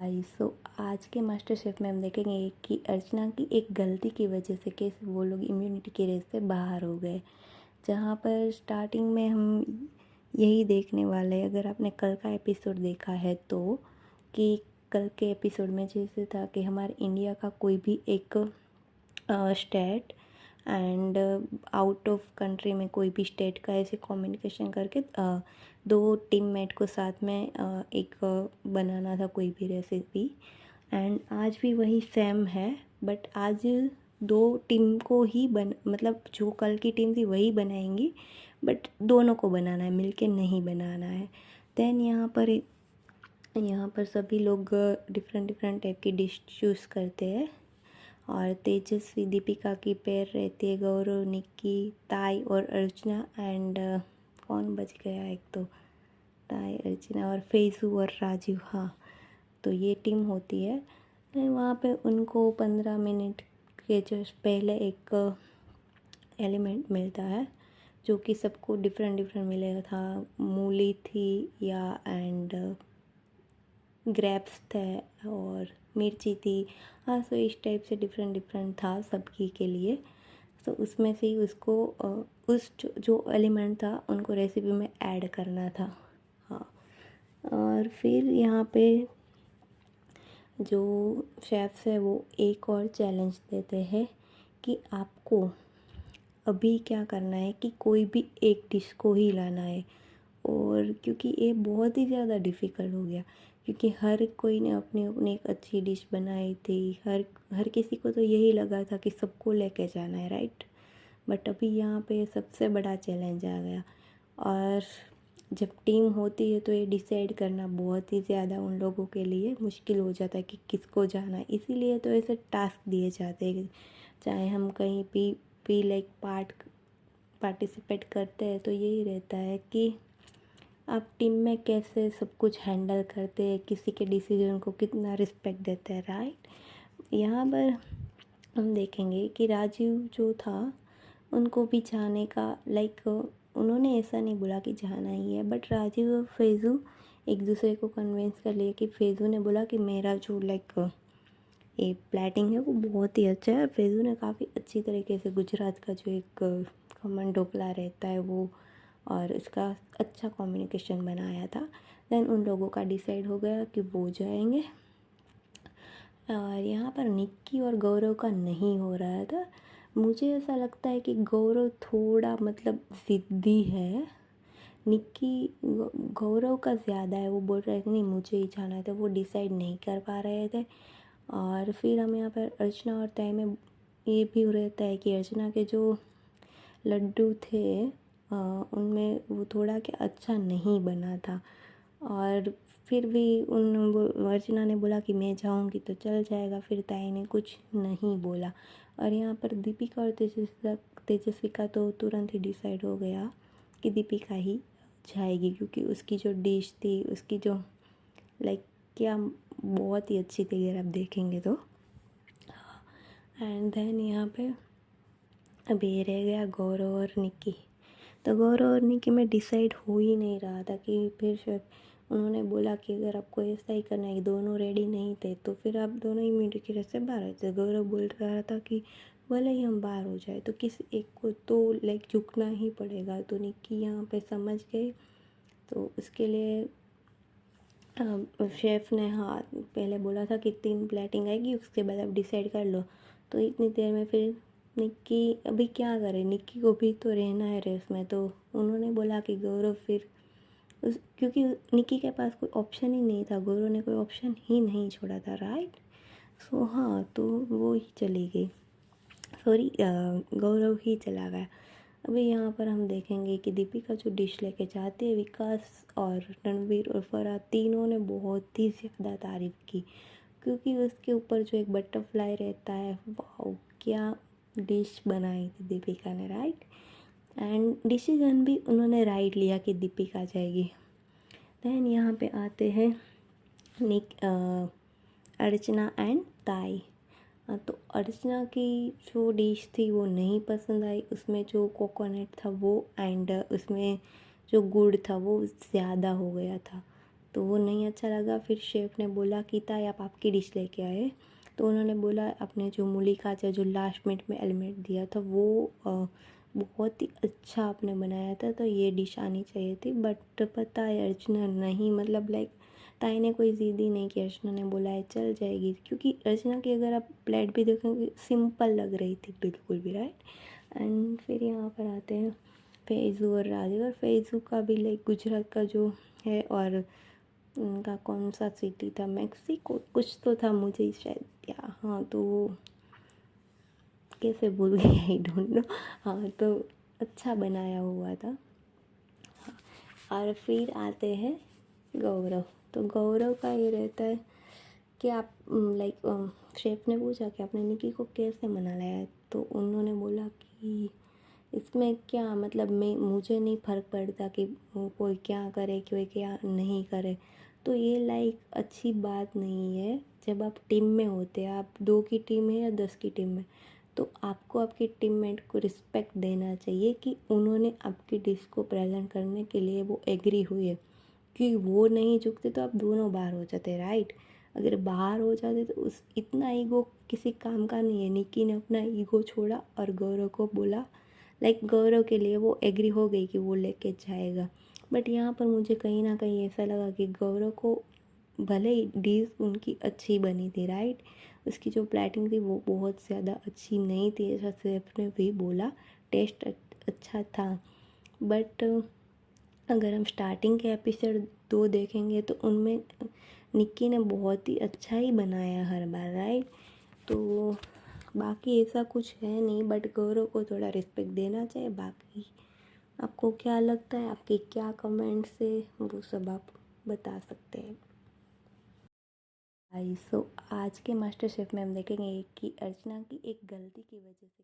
सो आज के master chef में हम देखेंगे कि अर्चना की एक गलती की वजह से कैसे वो लोग इम्यूनिटी की रेस से बाहर हो गए। जहाँ पर स्टार्टिंग में हम यही देखने वाले हैं, अगर आपने कल का एपिसोड देखा है तो, कि कल के एपिसोड में जैसे था कि हमारे इंडिया का कोई भी एक state and out of country में कोई भी स्टेट का ऐसे कम्युनिकेशन करके दो टीममेट को साथ में एक बनाना था कोई भी रेसिपी। एंड आज भी वही सेम है, बट आज दो टीम को ही मतलब जो कल की टीम थी वही बनाएंगी, बट दोनों को बनाना है, मिलके नहीं बनाना है। देन यहाँ पर सभी लोग डिफरेंट डिफरेंट टाइप की डिश चूज़ करते हैं। और तेजस्वी दीपिका की पेयर रहती है, गौरव, निक्की, ताई और अर्चना एंड कौन बच गया, एक तो ताई, अर्चना और फैज़ू और राजीव। हाँ, तो ये टीम होती है। वहाँ पे उनको 15 मिनट के जस्ट पहले एक एलिमेंट मिलता है जो कि सबको डिफरेंट डिफरेंट मिलेगा था। मूली थी या एंड ग्रेप्स थे और मिर्ची थी। हाँ, सो इस टाइप से डिफरेंट डिफरेंट था सबकी के लिए। सो उसमें से ही उसको उस जो एलिमेंट था उनको रेसिपी में ऐड करना था। हाँ, और फिर यहाँ पे जो शेफ़्स है वो एक और चैलेंज देते हैं कि आपको अभी क्या करना है कि कोई भी एक डिश को ही लाना है। और क्योंकि ये बहुत ही ज़्यादा डिफ़िकल्ट हो गया, क्योंकि हर कोई ने अपनी अपनी एक अच्छी डिश बनाई थी। हर हर किसी को तो यही लगा था कि सबको लेके जाना है, राइट। बट अभी यहाँ पे सबसे बड़ा चैलेंज आ गया। और जब टीम होती है तो ये डिसाइड करना बहुत ही ज़्यादा उन लोगों के लिए मुश्किल हो जाता है कि किसको जाना है। इसीलिए तो ऐसे टास्क दिए जाते हैं, चाहे हम कहीं भी लाइक पार्टिसिपेट करते हैं तो यही रहता है कि आप टीम में कैसे सब कुछ हैंडल करते हैं, किसी के डिसीजन को कितना रिस्पेक्ट देते हैं, राइट। यहाँ पर हम देखेंगे कि राजीव जो था उनको भी जाने का लाइक उन्होंने ऐसा नहीं बोला कि जाना ही है, बट राजीव और फैज़ू एक दूसरे को कन्विंस कर लिया कि फैज़ू ने बोला कि मेरा जो लाइक ये प्लेटिंग है वो बहुत ही अच्छा है। और फैज़ू ने काफ़ी अच्छी तरीके से गुजरात का जो एक खमन ढोकला रहता है वो और इसका अच्छा कम्युनिकेशन बनाया था। देन उन लोगों का डिसाइड हो गया कि वो जाएंगे। और यहाँ पर निक्की और गौरव का नहीं हो रहा था। मुझे ऐसा लगता है कि गौरव थोड़ा मतलब ज़िद्दी है, निक्की गौरव का ज़्यादा है। वो बोल रहे थे नहीं मुझे ही जाना था, वो डिसाइड नहीं कर पा रहे थे। और फिर हम यहाँ पर अर्चना और तय में ये भी रहता है कि अर्चना के जो लड्डू थे उनमें वो थोड़ा क्या अच्छा नहीं बना था। और फिर भी अर्चना ने बोला कि मैं जाऊंगी तो चल जाएगा, फिर ताई ने कुछ नहीं बोला। और यहाँ पर दीपिका और तेजस्वी का तो तुरंत ही डिसाइड हो गया कि दीपिका ही जाएगी, क्योंकि उसकी जो डिश थी, उसकी जो लाइक क्या बहुत ही अच्छी थी अगर आप देखेंगे तो। एंड देन यहाँ पे अभी ये रह गया गौरव और निक्की। तो गौरव और निक्की में डिसाइड हो ही नहीं रहा था कि फिर शायद उन्होंने बोला कि अगर आपको ऐसा ही करना है, दोनों रेडी नहीं थे तो फिर आप दोनों ही इम्यूनिटी की रेस से बाहर आए थे। गौरव बोल रहा था कि भले ही हम बाहर हो जाए तो किसी एक को तो लाइक झुकना ही पड़ेगा। तो निक्की यहाँ पे समझ गई, तो उसके लिए शेफ़ ने हाँ पहले बोला था कि 3 प्लेटिंग आएगी, उसके बाद आप डिसाइड कर लो। तो इतनी देर में फिर निक्की अभी क्या करे, निक्की को भी तो रहना है रेस में। तो उन्होंने बोला कि गौरव फिर क्योंकि निक्की के पास कोई ऑप्शन ही नहीं था, गौरव ने कोई ऑप्शन ही नहीं छोड़ा था, राइट। सो हाँ, तो वो ही चली गई, सॉरी गौरव ही चला गया। अभी यहाँ पर हम देखेंगे कि दीपिका जो डिश लेके जाती है, विकास और रणवीर और फरहाद तीनों ने बहुत ही ज़्यादा तारीफ़ की, क्योंकि उसके ऊपर जो एक बटरफ्लाई रहता है, वाह क्या डिश बनाई थी दीपिका ने, राइट। एंड डिसीजन भी उन्होंने राइट लिया कि दीपिका जाएगी। देन यहाँ पे आते हैं अर्चना एंड ताई। तो अर्चना की जो डिश थी वो नहीं पसंद आई, उसमें जो कोकोनट था वो एंड उसमें जो गुड़ था वो ज़्यादा हो गया था। तो वो नहीं अच्छा लगा। फिर शेफ़ ने बोला कि ताई आप आपकी डिश लेके आए। तो उन्होंने बोला अपने जो मूली का जो लास्ट मिनट में एलिमेंट दिया था वो बहुत ही अच्छा आपने बनाया था, तो ये डिश आनी चाहिए थी। बट पता है अर्चना नहीं, मतलब लाइक ताई ने कोई ज़िद ही नहीं की। अर्चना ने बोला है चल जाएगी, क्योंकि अर्चना की अगर आप प्लेट भी देखोगे सिंपल लग रही थी बिल्कुल भी, राइट। एंड फिर यहाँ पर आते हैं फैज़ू और राजू। और फैज़ू का भी लाइक गुजरात का जो है, और उनका कौन सा सिटी था, मैक्सिको कुछ तो था, मुझे शायद या हाँ, तो वो कैसे भूल गई आई डोंट नो। हाँ, तो अच्छा बनाया हुआ था। और फिर आते हैं गौरव। तो गौरव का ये रहता है कि आप लाइक शेफ़ ने पूछा कि आपने निकी को कैसे मना लाया है। तो उन्होंने बोला कि इसमें क्या मतलब, मैं मुझे नहीं फ़र्क पड़ता कि वो कोई क्या करे कोई क्या नहीं करे। तो ये लाइक अच्छी बात नहीं है। जब आप टीम में होते हैं, आप 2 की टीम है या 10 की टीम में, तो आपको आपके टीममेट को रिस्पेक्ट देना चाहिए कि उन्होंने आपकी डिश को प्रेजेंट करने के लिए वो एग्री हुए है। कि वो नहीं झुकते तो आप दोनों बाहर हो जाते, राइट। अगर बाहर हो जाते तो उस इतना ईगो किसी काम का नहीं है। निकी ने अपना ईगो छोड़ा और गौरव को बोला, लाइक गौरव के लिए वो एग्री हो गई कि वो लेके जाएगा। बट यहाँ पर मुझे कहीं ना कहीं ऐसा लगा कि गौरव को भले ही डिश उनकी अच्छी बनी थी, राइट, उसकी जो प्लेटिंग थी वो बहुत ज़्यादा अच्छी नहीं थी, ऐसा शेफ ने भी बोला। टेस्ट अच्छा था, बट अगर हम स्टार्टिंग के एपिसोड 2 देखेंगे तो उनमें निक्की ने बहुत ही अच्छा ही बनाया हर बार, राइट। तो बाकी ऐसा कुछ है नहीं, बट गौरव को थोड़ा रिस्पेक्ट देना चाहिए। बाकी आपको क्या लगता है, आपके क्या कमेंट्स है, वो सब आप बता सकते हैं। सो आज के मास्टर शेफ़ में हम देखेंगे कि अर्चना की एक गलती की वजह से